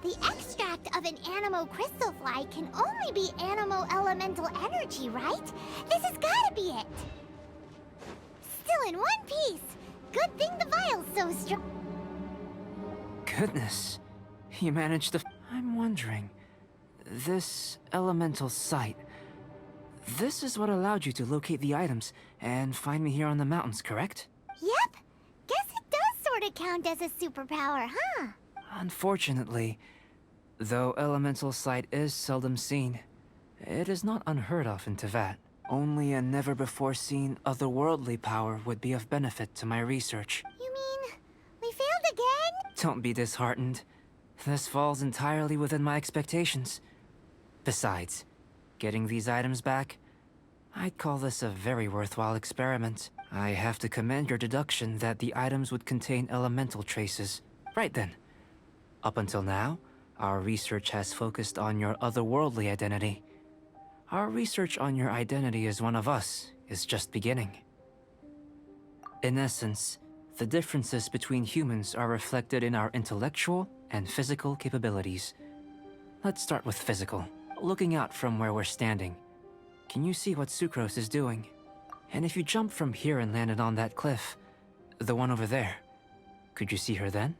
The extract of an animo crystal fly can only be animo elemental energy, right? This has gotta be it! Still in one piece! Good thing the vial's so strong. Goodness. You managed to... I'm wondering... This elemental sight... This is what allowed you to locate the items and find me here on the mountains, correct? Yep. Guess it does sort of count as a superpower, huh? Unfortunately, though elemental sight is seldom seen, it is not unheard of in Teyvat. Only a never-before-seen otherworldly power would be of benefit to my research. You mean, we failed again? Don't be disheartened. This falls entirely within my expectations. Besides, getting these items back, I'd call this a very worthwhile experiment. I have to commend your deduction that the items would contain elemental traces. Right then. Up until now, our research has focused on your otherworldly identity. Our research on your identity as one of us is just beginning. In essence, the differences between humans are reflected in our intellectual and physical capabilities. Let's start with physical. Looking out from where we're standing, can you see what Sucrose is doing? And if you jump from here and landed on that cliff, the one over there, could you see her then?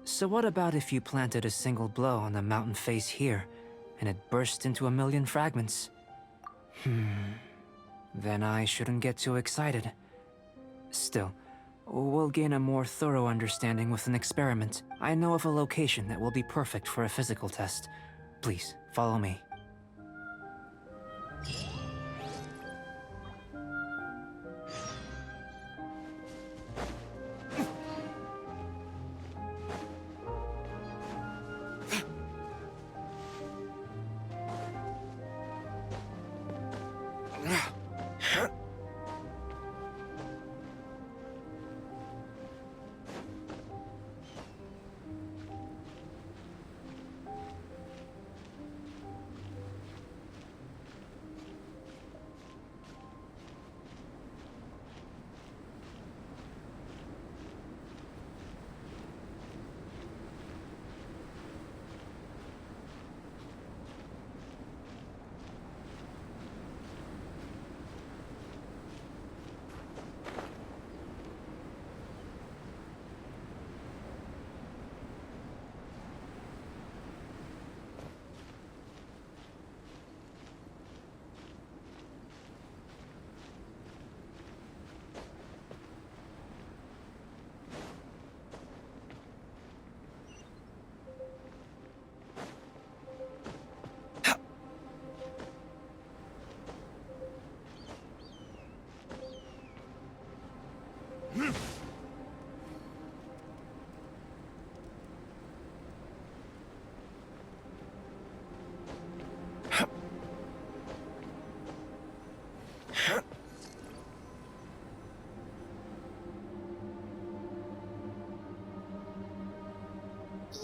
So what about if you planted a single blow on the mountain face here, and it burst into 1,000,000 fragments? Then I shouldn't get too excited. Still, we'll gain a more thorough understanding with an experiment. I know of a location that will be perfect for a physical test. Please, follow me.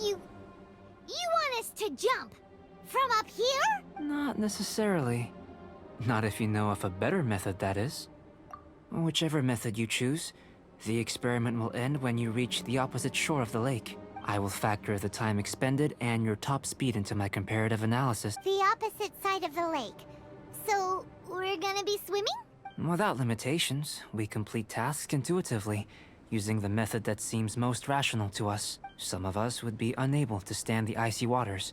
You want us to jump? From up here? Not necessarily. Not if you know of a better method, that is. Whichever method you choose, the experiment will end when you reach the opposite shore of the lake. I will factor the time expended and your top speed into my comparative analysis. The opposite side of the lake. So, we're gonna be swimming? Without limitations, we complete tasks intuitively, using the method that seems most rational to us. Some of us would be unable to stand the icy waters.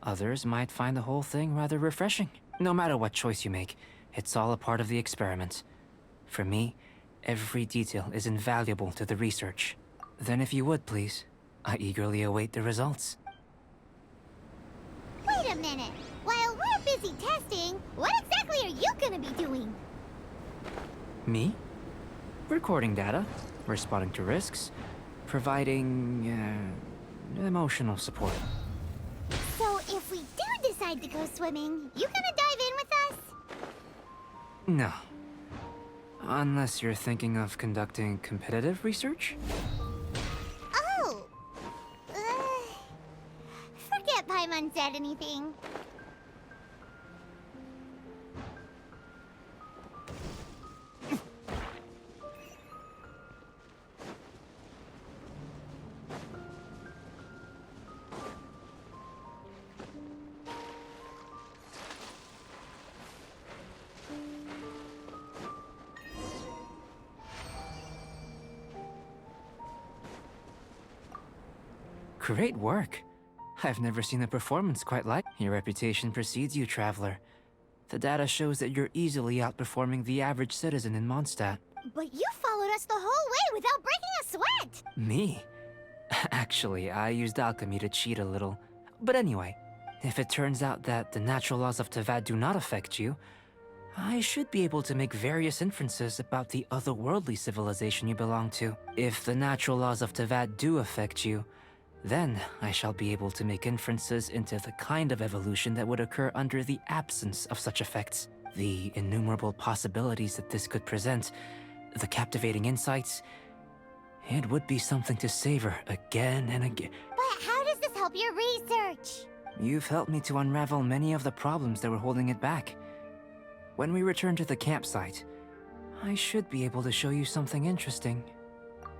Others might find the whole thing rather refreshing. No matter what choice you make, it's all a part of the experiment. For me, every detail is invaluable to the research. Then if you would, please, I eagerly await the results. Wait a minute! While we're busy testing, what exactly are you gonna be doing? Me? Recording data, responding to risks, providing, emotional support. So if we do decide to go swimming, you gonna dive in with us? No. Unless you're thinking of conducting competitive research? Oh! Forget Paimon said anything. Great work. I've never seen a performance quite like. Your reputation precedes you, Traveler. The data shows that you're easily outperforming the average citizen in Mondstadt. But you followed us the whole way without breaking a sweat! Me? Actually, I used alchemy to cheat a little. But anyway, if it turns out that the natural laws of Tavad do not affect you, I should be able to make various inferences about the otherworldly civilization you belong to. If the natural laws of Tavad do affect you, then I shall be able to make inferences into the kind of evolution that would occur under the absence of such effects. The innumerable possibilities that this could present, the captivating insights, it would be something to savor again and again. But how does this help your research? You've helped me to unravel many of the problems that were holding it back. When we return to the campsite, I should be able to show you something interesting.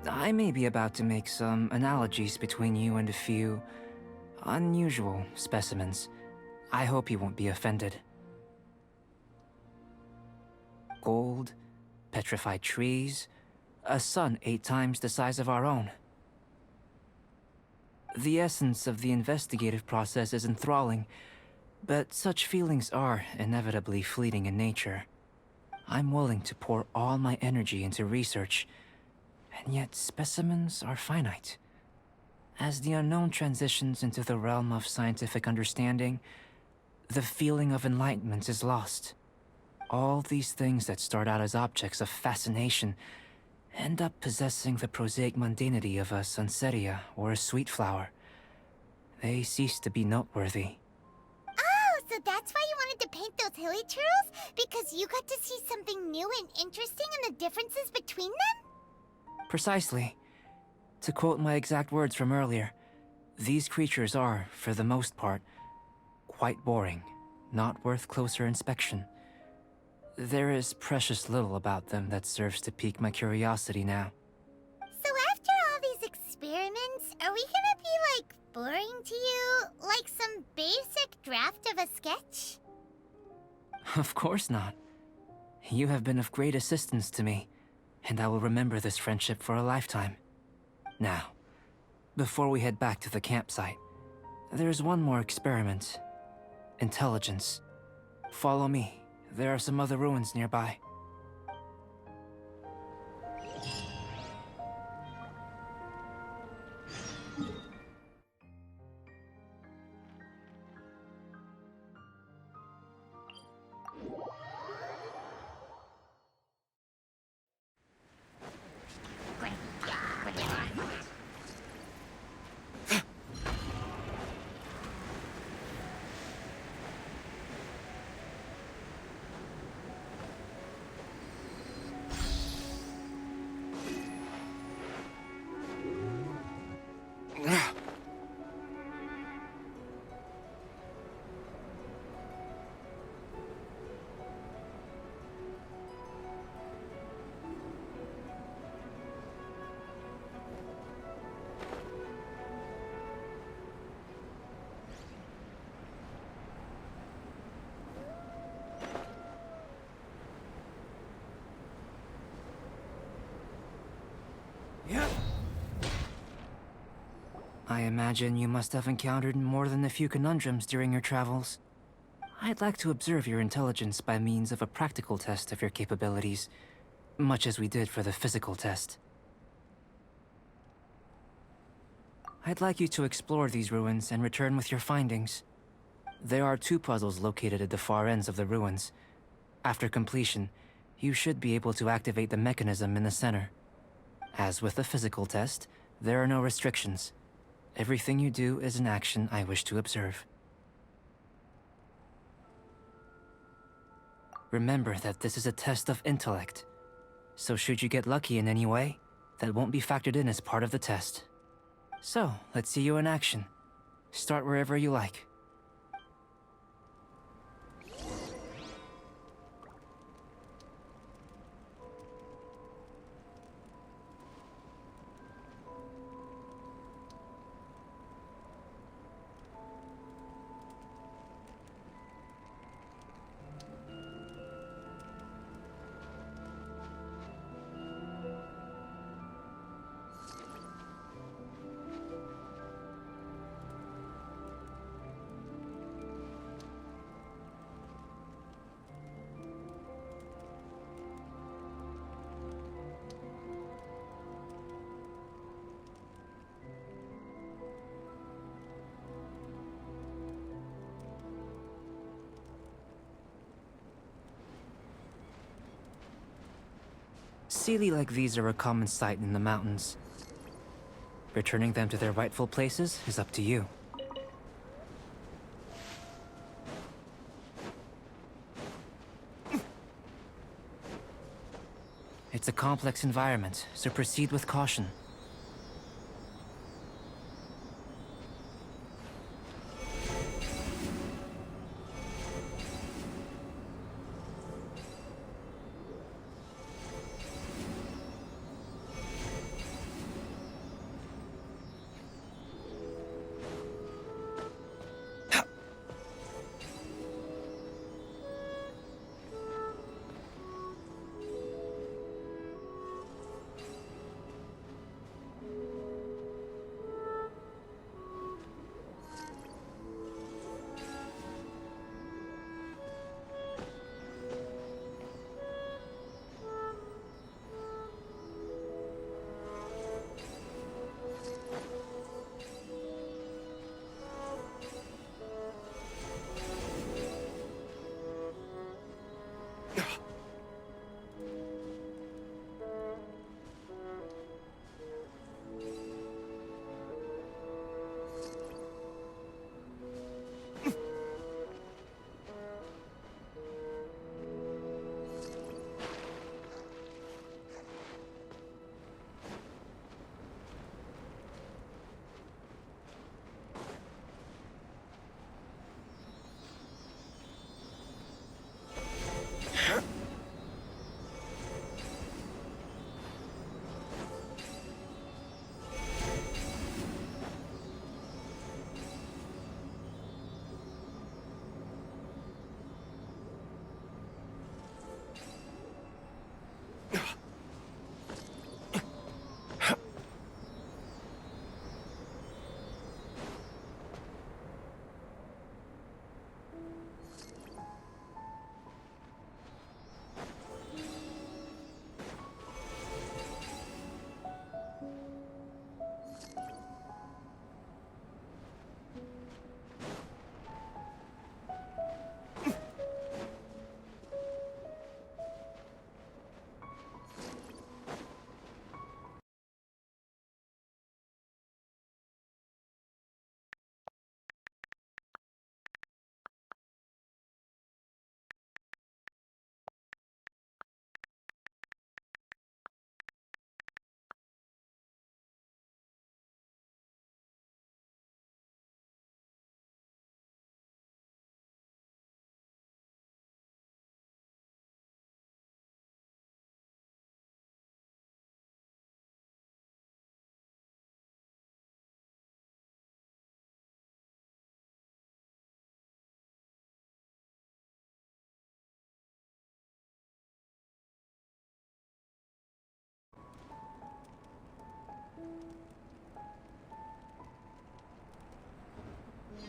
I may be about to make some analogies between you and a few unusual specimens. I hope you won't be offended. Gold, petrified trees, a sun 8 times the size of our own. The essence of the investigative process is enthralling, but such feelings are inevitably fleeting in nature. I'm willing to pour all my energy into research, and yet specimens are finite. As the unknown transitions into the realm of scientific understanding, the feeling of enlightenment is lost. All these things that start out as objects of fascination end up possessing the prosaic mundanity of a sunsetia or a sweet flower. They cease to be noteworthy. Oh, so that's why you wanted to paint those hilly churls? Because you got to see something new and interesting in the differences between them? Precisely. To quote my exact words from earlier, these creatures are, for the most part, quite boring, not worth closer inspection. There is precious little about them that serves to pique my curiosity now. So after all these experiments, are we gonna be, like, boring to you? Like some basic draft of a sketch? Of course not. You have been of great assistance to me, and I will remember this friendship for a lifetime. Now, before we head back to the campsite, there's one more experiment. Intelligence. Follow me. There are some other ruins nearby. I imagine you must have encountered more than a few conundrums during your travels. I'd like to observe your intelligence by means of a practical test of your capabilities, much as we did for the physical test. I'd like you to explore these ruins and return with your findings. There are 2 puzzles located at the far ends of the ruins. After completion, you should be able to activate the mechanism in the center. As with the physical test, there are no restrictions. Everything you do is an action I wish to observe. Remember that this is a test of intellect, so should you get lucky in any way, that won't be factored in as part of the test. So, let's see you in action. Start wherever you like. Sealy like these are a common sight in the mountains. Returning them to their rightful places is up to you. It's a complex environment, so proceed with caution.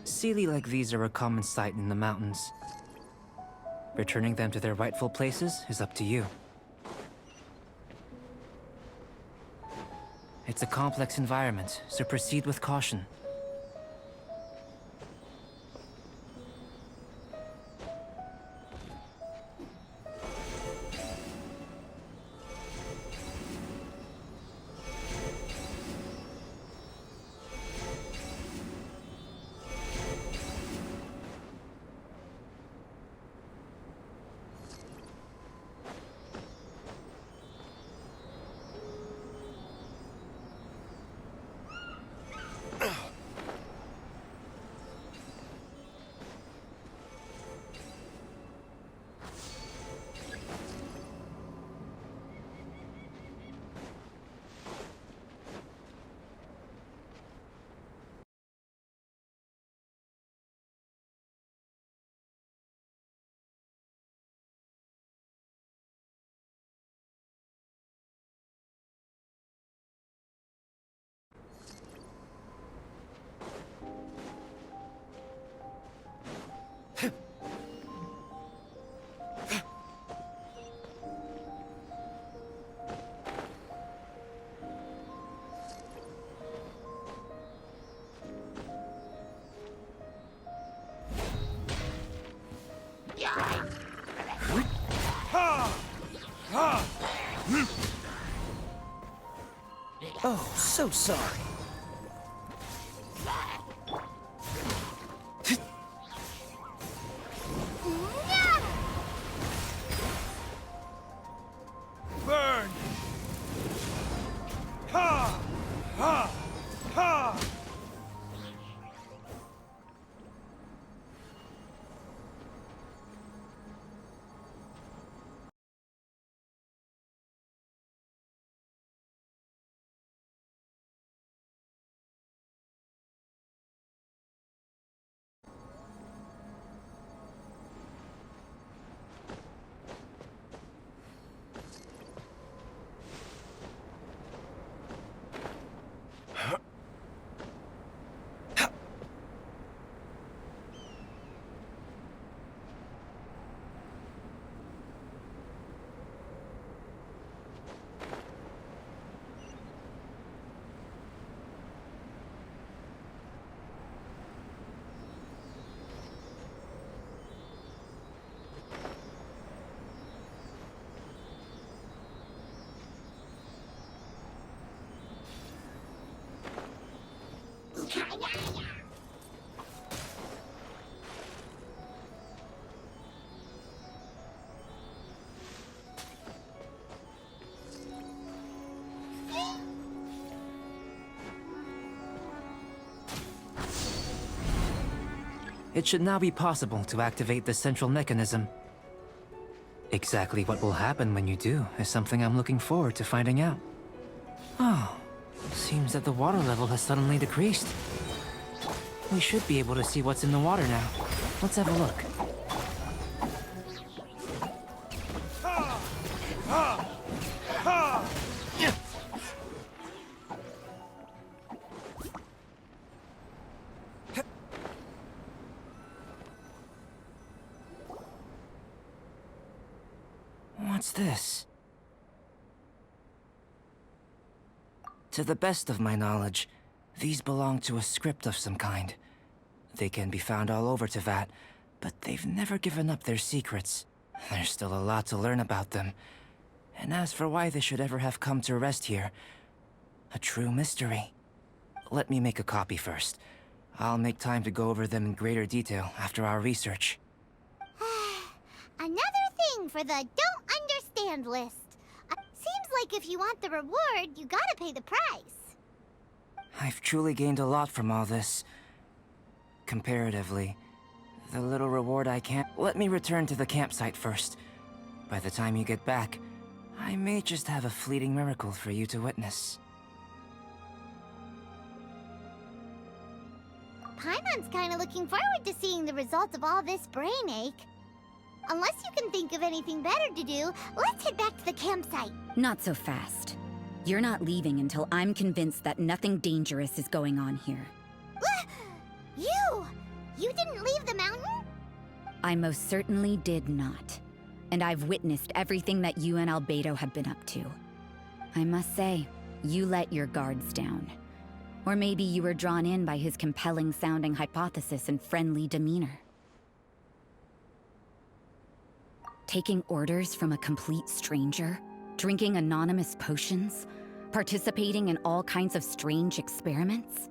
Sealy like these are a common sight in the mountains. Returning them to their rightful places is up to you. It's a complex environment, so proceed with caution. Oh, so sorry. Burn! Ha! Ha! Ha! It should now be possible to activate the central mechanism. Exactly what will happen when you do is something I'm looking forward to finding out. Oh, seems that the water level has suddenly decreased. We should be able to see what's in the water now. Let's have a look. Ha! Ha! Ha! What's this? To the best of my knowledge, these belong to a script of some kind. They can be found all over Teyvat, but they've never given up their secrets. There's still a lot to learn about them. And as for why they should ever have come to rest here, a true mystery. Let me make a copy first. I'll make time to go over them in greater detail after our research. Another thing for the don't understand list. Seems like if you want the reward, you gotta pay the price. I've truly gained a lot from all this. Comparatively, the little reward I can't... Let me return to the campsite first. By the time you get back, I may just have a fleeting miracle for you to witness. Paimon's kinda looking forward to seeing the result of all this brain ache. Unless you can think of anything better to do, let's head back to the campsite. Not so fast. You're not leaving until I'm convinced that nothing dangerous is going on here. You! You didn't leave the mountain? I most certainly did not. And I've witnessed everything that you and Albedo have been up to. I must say, you let your guards down. Or maybe you were drawn in by his compelling-sounding hypothesis and friendly demeanor. Taking orders from a complete stranger, drinking anonymous potions, participating in all kinds of strange experiments?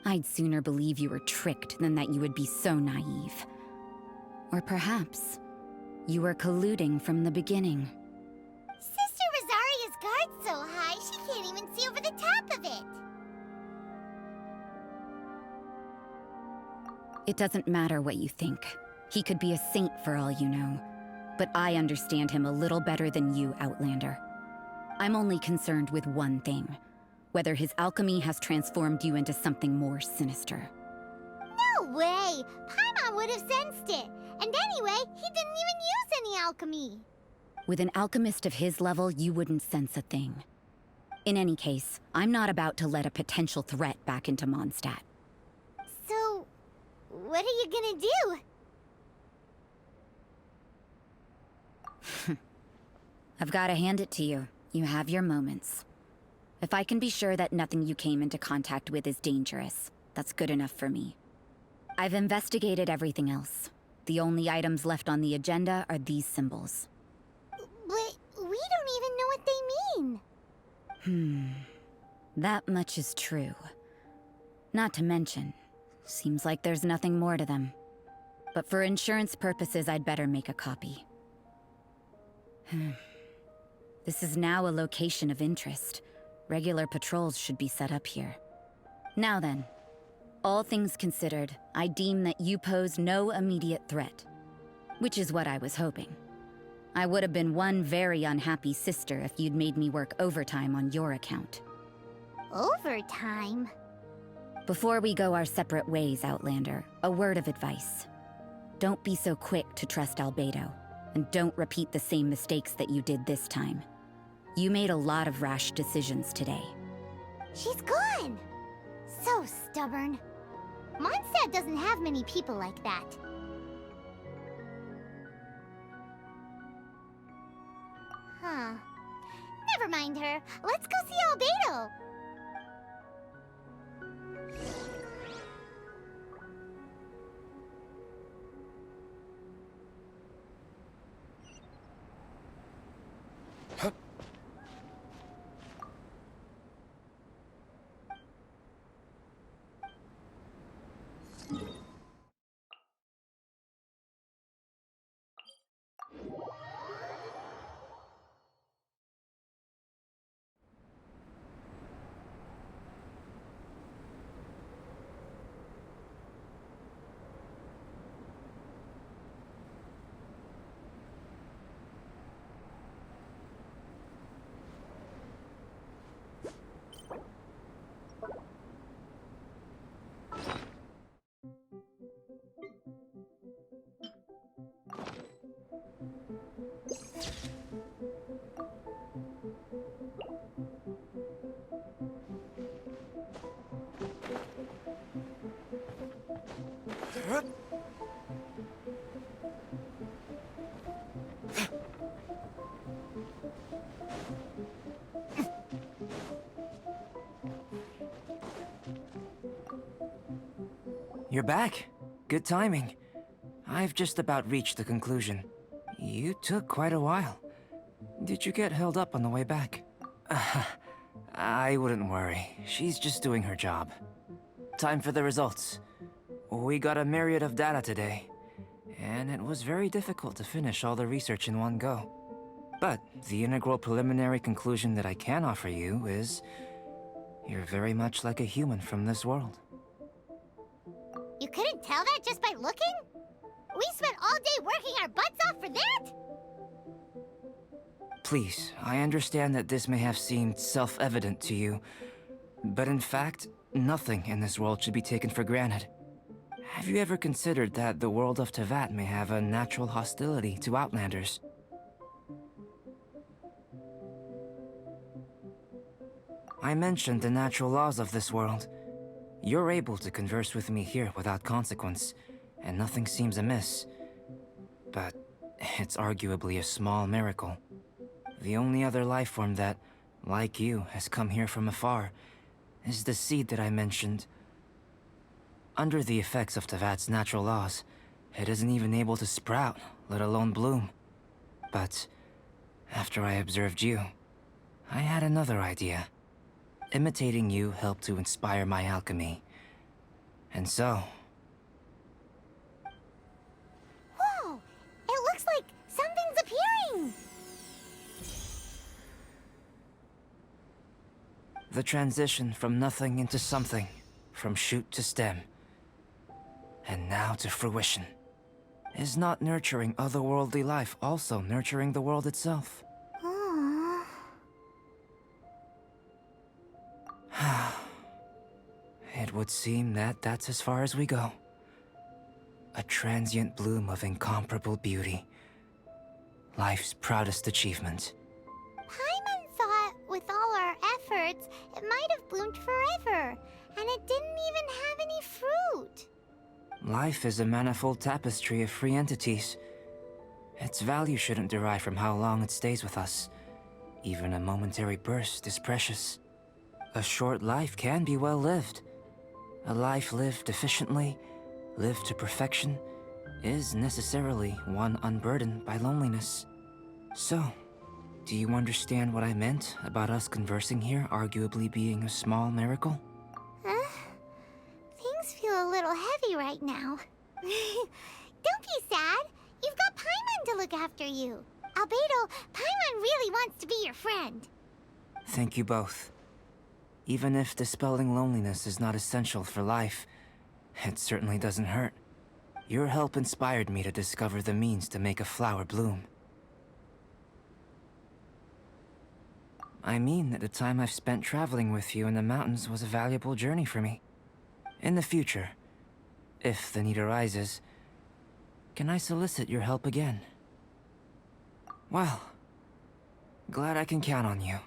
I'd sooner believe you were tricked than that you would be so naive. Or perhaps, you were colluding from the beginning. Sister Rosaria's guard's so high, she can't even see over the top of it. It doesn't matter what you think. He could be a saint for all you know. But I understand him a little better than you, Outlander. I'm only concerned with one thing. Whether his alchemy has transformed you into something more sinister. No way! Paimon would have sensed it. And anyway, he didn't even use any alchemy. With an alchemist of his level, you wouldn't sense a thing. In any case, I'm not about to let a potential threat back into Mondstadt. So, what are you gonna do? I've got to hand it to you. You have your moments. If I can be sure that nothing you came into contact with is dangerous, that's good enough for me. I've investigated everything else. The only items left on the agenda are these symbols. But we don't even know what they mean. That much is true. Not to mention, seems like there's nothing more to them. But for insurance purposes, I'd better make a copy. This is now a location of interest. Regular patrols should be set up here. Now then, all things considered, I deem that you pose no immediate threat. Which is what I was hoping. I would have been one very unhappy sister if you'd made me work overtime on your account. Overtime? Before we go our separate ways, Outlander, a word of advice. Don't be so quick to trust Albedo, and don't repeat the same mistakes that you did this time. You made a lot of rash decisions today. She's gone! So stubborn. Mondstadt doesn't have many people like that. Huh. Never mind her. Let's go see Albedo. You're back. Good timing. I've just about reached the conclusion. You took quite a while. Did you get held up on the way back? I wouldn't worry. She's just doing her job. Time for the results. We got a myriad of data today, and it was very difficult to finish all the research in one go. But the integral preliminary conclusion that I can offer you is you're very much like a human from this world. You couldn't tell that just by looking? We spent all day working our butts off for that? Please, I understand that this may have seemed self-evident to you, but in fact, nothing in this world should be taken for granted. Have you ever considered that the world of Teyvat may have a natural hostility to Outlanders? I mentioned the natural laws of this world. You're able to converse with me here without consequence, and nothing seems amiss. But it's arguably a small miracle. The only other life form that, like you, has come here from afar is the seed that I mentioned. Under the effects of Teyvat's natural laws, it isn't even able to sprout, let alone bloom. But after I observed you, I had another idea. Imitating you helped to inspire my alchemy. And so... Whoa! It looks like something's appearing! The transition from nothing into something, from shoot to stem, and now to fruition. Is not nurturing otherworldly life also nurturing the world itself? It would seem that that's as far as we go. A transient bloom of incomparable beauty. Life's proudest achievement. Paimon thought, with all our efforts, it might have bloomed forever, and it didn't even have any fruit. Life is a manifold tapestry of free entities. Its value shouldn't derive from how long it stays with us. Even a momentary burst is precious. A short life can be well lived. A life lived efficiently, lived to perfection, is necessarily one unburdened by loneliness. So, Do you understand what I meant about us conversing here arguably being a small miracle? Huh? Things feel a little heavy right now. Don't be sad. You've got Paimon to look after you. Albedo, Paimon really wants to be your friend. Thank you both. Even if dispelling loneliness is not essential for life, it certainly doesn't hurt. Your help inspired me to discover the means to make a flower bloom. I mean that the time I've spent traveling with you in the mountains was a valuable journey for me. In the future, if the need arises, can I solicit your help again? Well, glad I can count on you.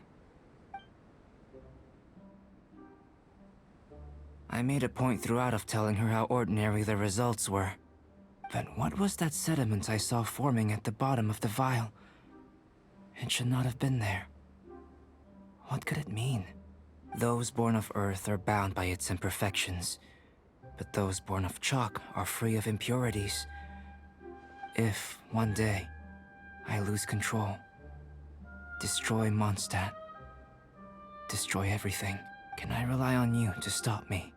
I made a point throughout of telling her how ordinary the results were. But what was that sediment I saw forming at the bottom of the vial? It should not have been there. What could it mean? Those born of Earth are bound by its imperfections, but those born of chalk are free of impurities. If, one day, I lose control, destroy Mondstadt, destroy everything, can I rely on you to stop me?